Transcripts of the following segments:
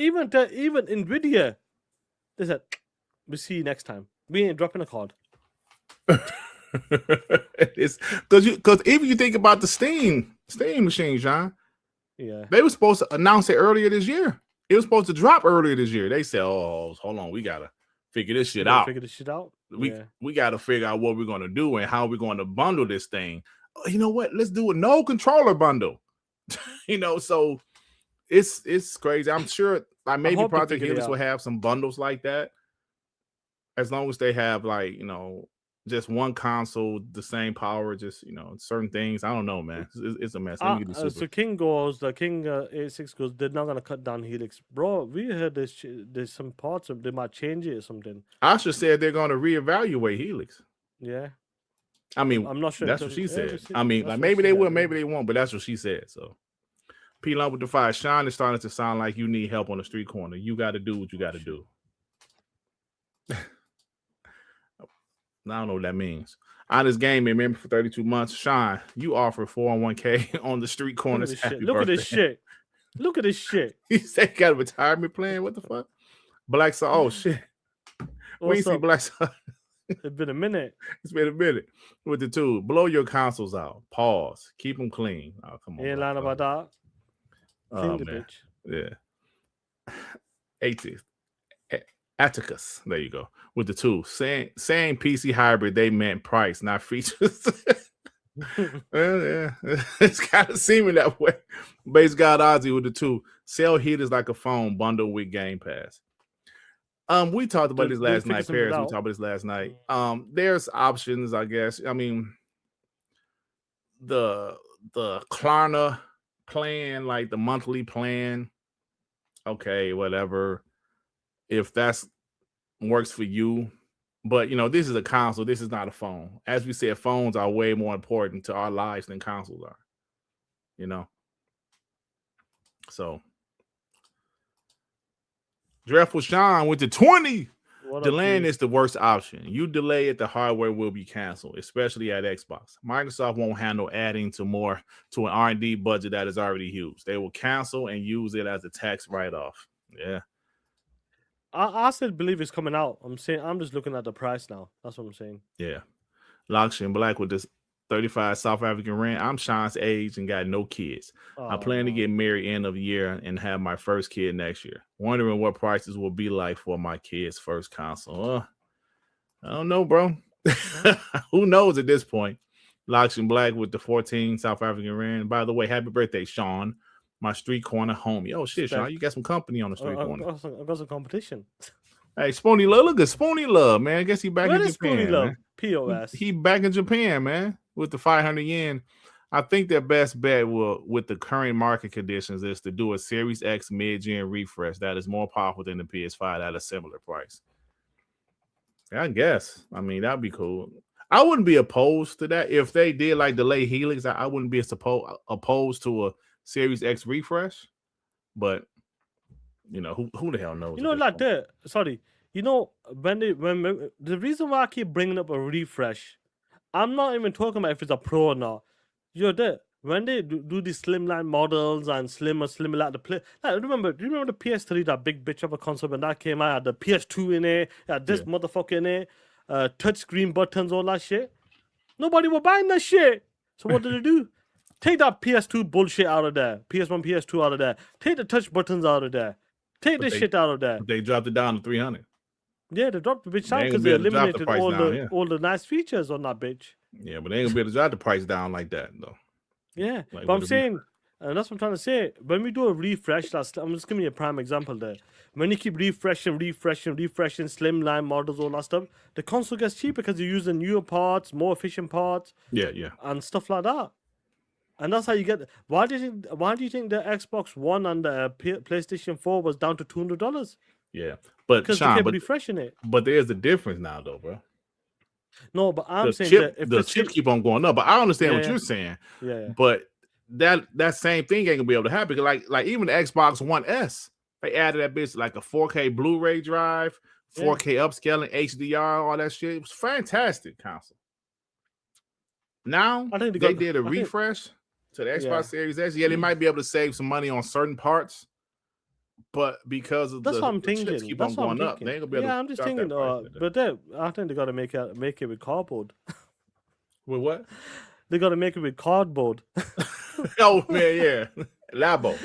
even Nvidia, they said, "We'll see you next time. We ain't dropping a card." It's because even you think about the Steam machine, Shaan, Yeah, they were supposed to announce it earlier this year. It was supposed to drop earlier this year. They said, "Oh, hold on, we gotta figure this shit out. Figure this shit out. We gotta figure out what we're gonna do and how we're going to bundle this thing. Oh, you know what? Let's do a no controller bundle." So it's crazy. I'm sure maybe Project Helix will have some bundles like that, as long as they have just one console, the same power, just certain things. I don't know, man. It's a mess. So King A6 goes, they're not gonna cut down Helix, bro. We heard there's some parts of they might change it or something. Asha said they're gonna reevaluate Helix. Yeah, I mean, I'm not sure. That's what she said. I mean, maybe they will, maybe they won't, but that's what she said. So, P-Line with the fire. Shaan is starting to sound like you need help on the street corner. You got to do what you got to do. I don't know what that means. Honest Gaming, member for 32 months. Shaan, you offer 401k on the street corners. Look at this shit. Look at this shit. He said got a retirement plan. What the fuck? Black Star. Oh shit. We ain't see Black Star. It's been a minute. It's been a minute. With the two, blow your consoles out. Pause. Keep them clean. Oh, come on. You ain't lying about that. Oh, man. Yeah. 80th. Atticus. There you go. With the two. Saying PC hybrid, they meant price, not features. Well, yeah. It's kind of seeming that way. Base God Ozzy with the two. Sell heaters like a phone, bundle with Game Pass. We talked about this last night, Paris. We talked about this last night. There's options, I guess. I mean, the Klarna plan, like the monthly plan, okay, whatever. If that's works for you, but this is a console. This is not a phone. As we said, phones are way more important to our lives than consoles are. So. Dreadful Shaan went to 20. Delaying is the worst option. You delay it, the hardware will be canceled, especially at Xbox. Microsoft won't handle adding to an R&D budget that is already huge. They will cancel and use it as a tax write-off. Yeah. I still believe it's coming out. I'm just looking at the price now. That's what I'm saying. Yeah. Lockshin Black with this 35 South African rent. I'm Shaan's age and got no kids. I plan to get married end of the year and have my first kid next year. Wondering what prices will be like for my kid's first console. I don't know, bro. Who knows at this point? Lockshin Black with the 14 South African rent. By the way, happy birthday, Shaan. My street corner homie. Oh shit, Shaan, you got some company on the street corner. I got some competition. Hey, Spoony Love, look at Spoony Love, man. I guess he back in Japan. Love? POS. He back in Japan, man, with the 500 yen. I think their best bet with the current market conditions is to do a Series X mid-gen refresh that is more powerful than the PS5 at a similar price. I guess. I mean, that'd be cool. I wouldn't be opposed to that. If they did like delay Helix, I wouldn't be opposed to a Series X refresh. But who the hell knows? Like that. Sorry. When the reason why I keep bringing up a refresh, I'm not even talking about if it's a pro or not. When they do these slimline models and slimmer like the play. Like, do you remember the PS3, that big bitch of a console when that came out? Had the PS2 in it, had this motherfucker in it, touch screen buttons, all that shit. Nobody was buying that shit. So what did they do? Take that PS2 bullshit out of there. PS1, PS2 out of there. Take the touch buttons out of there. Take this shit out of there. They dropped it down to 300. Yeah, they dropped the bitch down because they eliminated all the nice features on that bitch. Yeah, but they ain't gonna be able to drop the price down like that, though. Yeah, but I'm saying, and that's what I'm trying to say. When we do a refresh, I'm just giving you a prime example there. When you keep refreshing slimline models, all that stuff, the console gets cheaper because you're using newer parts, more efficient parts. Yeah. And stuff like that. And that's how you get. Why do you think the Xbox One and the PlayStation 4 was down to $200? Yeah, but because they kept refreshing it. But there's a difference now, though, bro. No, but I'm saying if the chips keep on going up. But I understand what you're saying. Yeah. But that same thing ain't gonna be able to happen. Like even the Xbox One S, they added that bitch like a 4K Blu-ray drive, 4K upscaling, HDR, all that shit. It was fantastic console. Now they did a refresh to the Xbox Series X. Yeah, they might be able to save some money on certain parts, But because of That's what I'm the chips thinking. keep That's on what I'm going up, thinking. they ain't gonna be able Yeah, to I'm just drop thinking. that price. But I think they gotta make it with cardboard. With what? They gotta make it with cardboard. Oh man, yeah, Labo.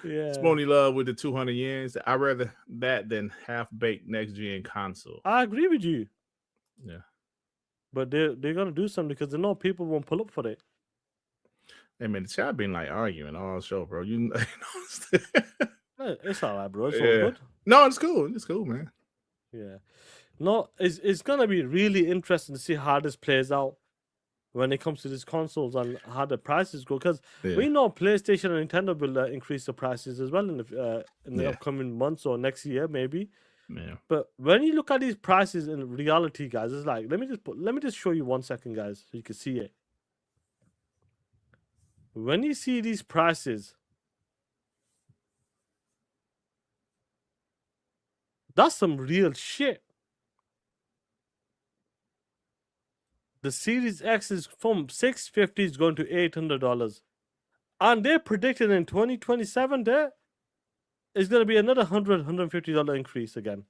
Yeah, Spony Love with the 200 yens. I rather that than half baked next gen console. I agree with you. Yeah, But they're gonna do something because they know people won't pull up for it. hey man, the chat been like arguing all show, bro. You know, It's all right, bro. It's all yeah. good. No, it's cool. It's cool, man. Yeah. No, it's gonna be really interesting to see how this plays out when it comes to these consoles and how the prices go. Because we know PlayStation and Nintendo will increase the prices as well in the upcoming months or next year maybe. Yeah. But when you look at these prices in reality, guys, it's like let me just show you 1 second, guys, so you can see it. When you see these prices, that's some real shit. The Series X is from $650 is going to $800. And they're predicting in 2027 there is going to be another $150 increase again.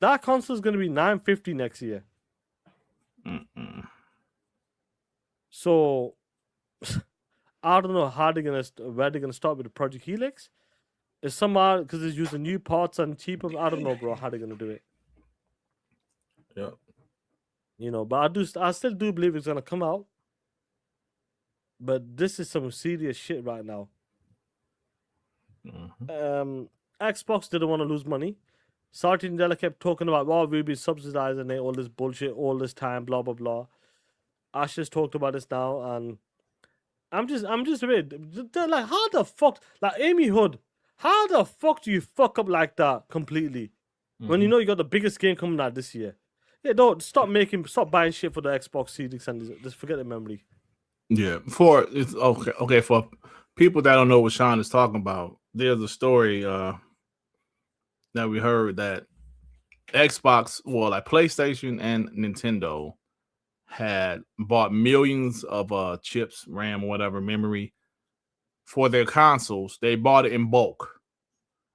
That console is going to be $950 next year. So I don't know where they're gonna start with the Project Helix. It's somehow because it's using new parts and cheaper. I don't know, bro, how they're gonna do it. Yeah. You know, but I still do believe it's gonna come out. But this is some serious shit right now. Xbox didn't want to lose money. Satya Nadella kept talking about, well, we'll be subsidizing it, all this bullshit, all this time, blah blah blah. Ash just talked about this now, and I'm just a bit. They're like, how the fuck, like Amy Hood, how the fuck do you fuck up like that completely when you know you got the biggest game coming out this year? Yeah, don't stop buying shit for the Xbox Series and just forget the memory. Yeah, it's okay for people that don't know what Shaan is talking about. There's a story that we heard that Xbox, well, like PlayStation and Nintendo had bought millions of chips, RAM, or whatever, memory for their consoles. They bought it in bulk.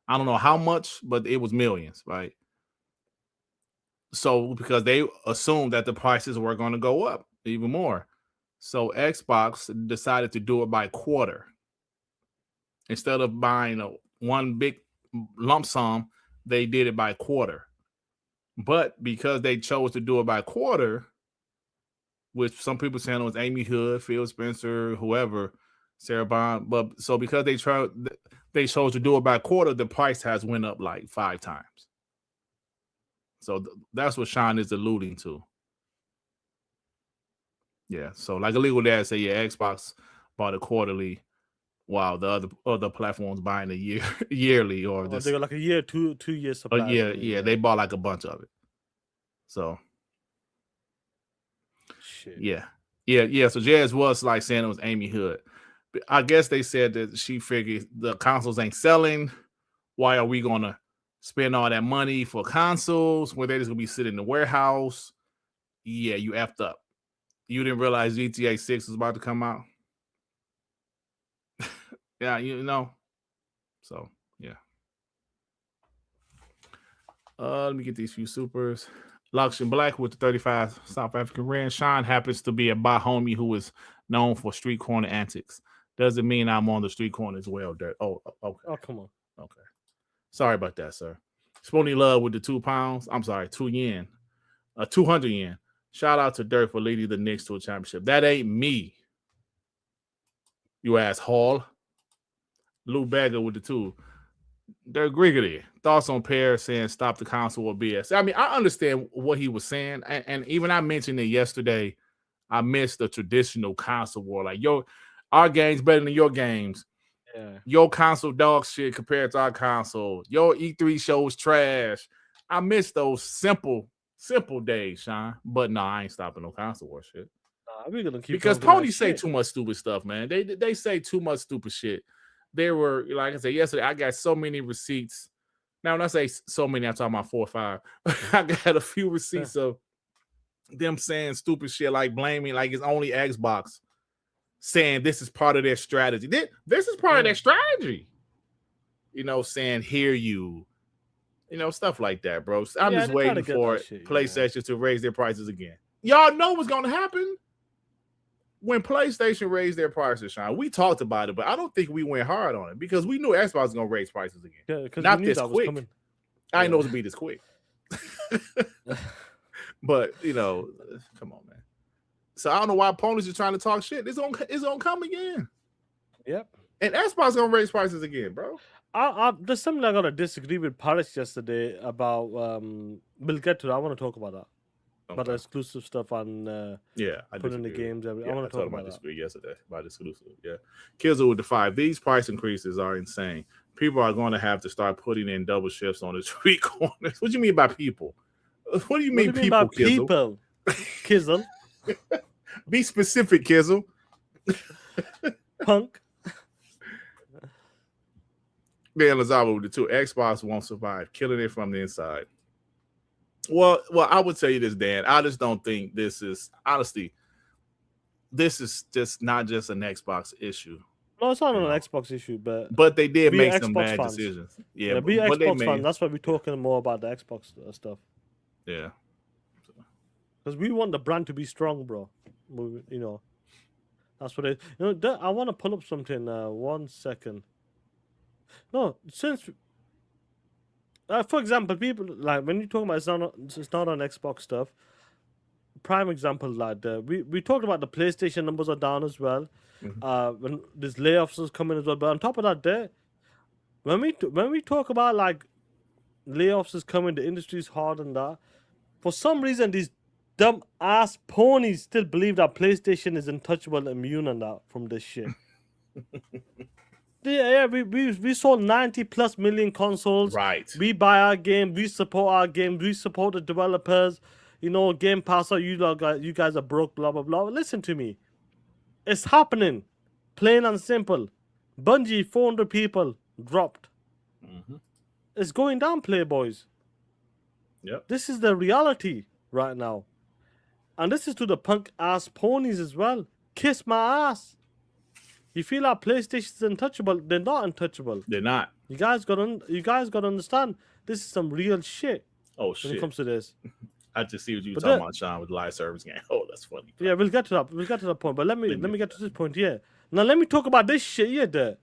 I don't know how much, but it was millions, right? So because they assumed that the prices were going to go up even more. So Xbox decided to do it by quarter. Instead of buying one big lump sum, they did it by quarter. But because they chose to do it by quarter, which some people saying it was Amy Hood, Phil Spencer, whoever, Sarah Bond, but so because they chose to do it by quarter, the price has went up like 5 times. So that's what Shaan is alluding to. Yeah, so like a legal dad say, yeah, Xbox bought it quarterly, while the other platforms buying a yearly or this. They got like a year, 2 years supply. Yeah, they bought like a bunch of it. So shit. Yeah. So Jez was like saying it was Amy Hood. But I guess they said that she figured the consoles ain't selling. Why are we gonna spend all that money for consoles where they're just gonna be sitting in the warehouse? Yeah, you effed up. You didn't realize GTA 6 was about to come out. Yeah, you know. So yeah. Let me get these few supers. Lakshan Black with the 35 South African Rand. Shaan happens to be a bar homie who is known for street corner antics. Doesn't mean I'm on the street corner as well, Dirt. Oh, okay. Oh, come on. Okay. Sorry about that, sir. Spoonie Love with the 2 pounds. I'm sorry, 2 yen. 200 yen. Shout out to Dirt for leading the Knicks to a championship. That ain't me. You ass Hall. Lou Bagger with the 2. Dirt Griggity. Thoughts on Pear saying stop the console or BS. I mean, I understand what he was saying. And even I mentioned it yesterday. I missed the traditional console war. Like, our game's better than your games. Yeah. Your console dog shit compared to our console. Your E3 show is trash. I miss those simple days, Shaan. But no, I ain't stopping no console war shit. We're gonna keep because ponies say too much stupid stuff, man. They say too much stupid shit. There were, like I said yesterday, I got so many receipts. Now, when I say so many, I'm talking about 4 or 5. I got a few receipts of them saying stupid shit, like blaming, like it's only Xbox saying this is part of their strategy. This is part of their strategy. You know, saying hear you. You know, stuff like that, bro. I'm just waiting for PlayStation to raise their prices again. Y'all know what's going to happen when PlayStation raised their prices, Shaan. We talked about it, but I don't think we went hard on it because we knew Xbox was going to raise prices again. Yeah, not this quick. I didn't know it would be this quick. But, you know, come on, man. So I don't know why opponents are trying to talk shit. It's gonna come again. Yep. And Xbox going to raise prices again, bro. There's something I got to disagree with Paris yesterday about. We'll get to that. I want to talk about that. Okay. About the exclusive stuff on I put in the games. I want to talk about that. Yesterday about exclusive. Yeah, Kizzo with the 5. These price increases are insane. People are going to have to start putting in double shifts on the street corners. What do you mean by people? What do you mean people, Kizzle? People, Kizzle. Be specific, Kizzle. Punk. Dan Lazaro with the 2. Xbox won't survive, killing it from the inside. Well, I would tell you this, Dan. I just don't think this is just not just an Xbox issue. No, it's not an Xbox issue, but they did make some bad decisions. Yeah, be Xbox fans. That's why we're talking more about the Xbox stuff. Yeah, because we want the brand to be strong, bro. You know, that's what it. You know, I want to pull up something. 1 second. No, since for example, people like when you talk about it's not on Xbox stuff. Prime example, like we talked about the PlayStation numbers are down as well. Mm-hmm. When there's layoffs is coming as well, but on top of that, when we talk about like layoffs is coming, the industry's hard and that. For some reason, these dumb ass ponies still believe that PlayStation is untouchable, immune and that from this shit. Yeah, we sold 90+ million consoles. Right. We buy our game. We support our game. We support the developers. You know, Game Pass. You guys are broke. Blah blah blah. Listen to me. It's happening. Plain and simple. Bungie, 400 people dropped. Mm-hmm. It's going down, Playboys. Yep. This is the reality right now, and this is to the punk ass ponies as well. Kiss my ass. You feel like PlayStation is untouchable? They're not untouchable. They're not. You guys got to understand. This is some real shit. Oh shit! When it comes to this, I just see what you were talking about, Shaan, with the live service game. Oh, that's funny. Yeah, we'll get to that. We'll get to that point. But let me get to this point here. Now let me talk about this shit here. There.